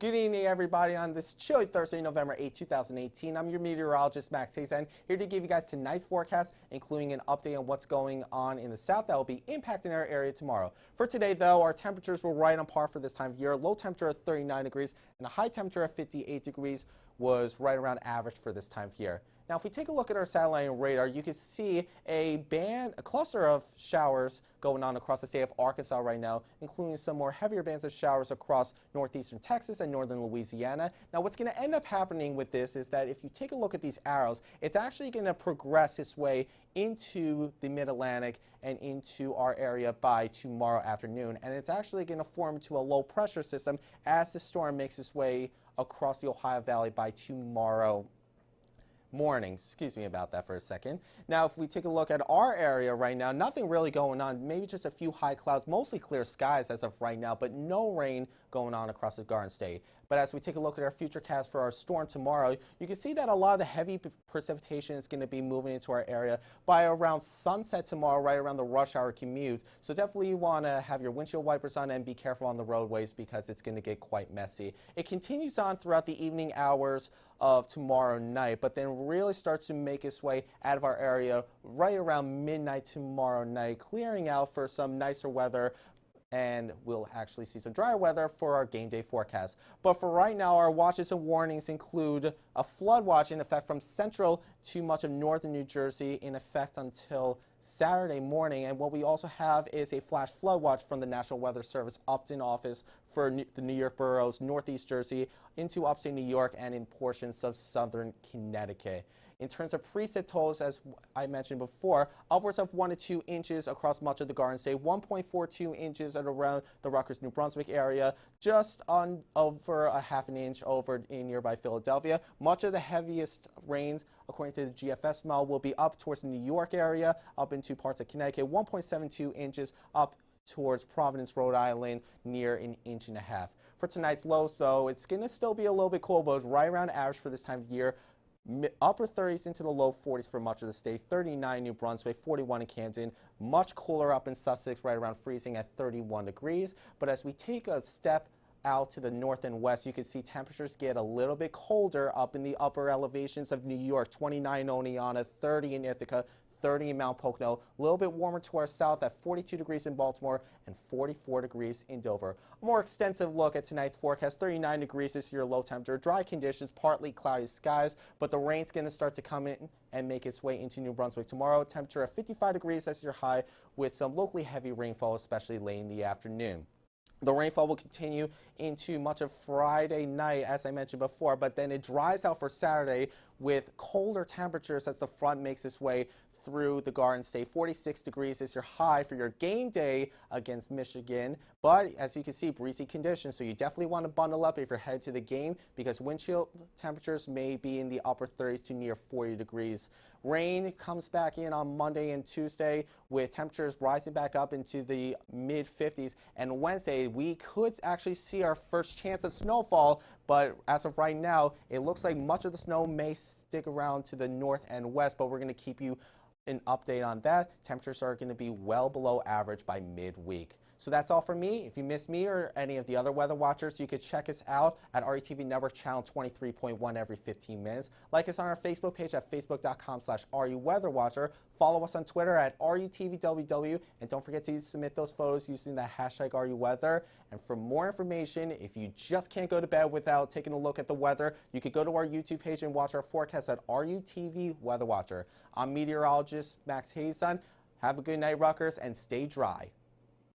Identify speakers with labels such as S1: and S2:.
S1: Good evening, everybody, on this chilly Thursday, November 8, 2018. I'm your meteorologist, Max Hazzon, here to give you guys tonight's forecast, including an update on what's going on in the south that will be impacting our area tomorrow. For today, though, our temperatures were right on par for this time of year. Low temperature of 39 degrees and a high temperature of 58 degrees was right around average for this time of year. Now, if we take a look at our satellite and radar, you can see a cluster of showers going on across the state of Arkansas right now, including some more heavier bands of showers across northeastern Texas and northern Louisiana. Now, what's going to end up happening with this is that if you take a look at these arrows, it's actually going to progress its way into the mid-Atlantic and into our area by tomorrow afternoon. And it's actually going to form into a low pressure system as the storm makes its way across the Ohio Valley by tomorrow morning. Excuse me about that for a second. Now, if we take a look at our area right now, nothing really going on. Maybe just a few high clouds, mostly clear skies as of right now, but no rain going on across the Garden State. But as we take a look at our future cast for our storm tomorrow, you can see that a lot of the heavy precipitation is going to be moving into our area by around sunset tomorrow, right around the rush hour commute. So definitely you want to have your windshield wipers on and be careful on the roadways because it's going to get quite messy. It continues on throughout the evening hours of tomorrow night, but then really starts to make its way out of our area right around midnight tomorrow night, clearing out for some nicer weather, and we'll actually see some drier weather for our game day forecast. But for right now, our watches and warnings include a flood watch in effect from central to much of northern New Jersey in effect until Saturday morning. And what we also have is a flash flood watch from the National Weather Service Upton office for the New York boroughs, northeast Jersey, into upstate New York, and in portions of southern Connecticut. In terms of precip totals, as I mentioned before, upwards of 1 to 2 inches across much of the Garden State, 1.42 inches at around the Rutgers, New Brunswick area, just on over a half an inch over in nearby Philadelphia. Much of the heaviest rains, according to the GFS model, will be up towards the New York area, up into parts of Connecticut, 1.72 inches up towards Providence, Rhode Island, near an inch and a half. For tonight's lows, though, it's going to still be a little bit cool, but it's right around average for this time of year. Upper 30s into the low 40s for much of the state, 39 New Brunswick, 41 in Camden, much cooler up in Sussex, right around freezing at 31 degrees. But as we take a step out to the north and west, you can see temperatures get a little bit colder up in the upper elevations of New York, 29 in Oneonta, 30 in Ithaca, 30 in Mount Pocono, a little bit warmer to our south at 42 degrees in Baltimore and 44 degrees in Dover. A more extensive look at tonight's forecast, 39 degrees is your low temperature, dry conditions, partly cloudy skies, but the rain's going to start to come in and make its way into New Brunswick tomorrow. Temperature of 55 degrees as your high with some locally heavy rainfall, especially late in the afternoon. The rainfall will continue into much of Friday night, as I mentioned before, but then it dries out for Saturday with colder temperatures as the front makes its way through the Garden State. 46 degrees is your high for your game day against Michigan, but as you can see, breezy conditions, so you definitely want to bundle up if you're headed to the game because wind chill temperatures may be in the upper 30s to near 40 degrees. Rain comes back in on Monday and Tuesday with temperatures rising back up into the mid 50s, and Wednesday we could actually see our first chance of snowfall, but as of right now it looks like much of the snow may stick around to the north and west, but we're going to keep you an update on that. Temperatures are going to be well below average by midweek. So that's all from me. If you miss me or any of the other weather watchers, you could check us out at RUTV Network Channel 23.1 every 15 minutes. Like us on our Facebook page at facebook.com/RUWeatherWatcher. Follow us on Twitter at RUTVWW. And don't forget to submit those photos using the hashtag RUWeather. And for more information, if you just can't go to bed without taking a look at the weather, you could go to our YouTube page and watch our forecast at RUTV Weather Watcher. I'm meteorologist Max Hazzon. Have a good night, Rutgers, and stay dry.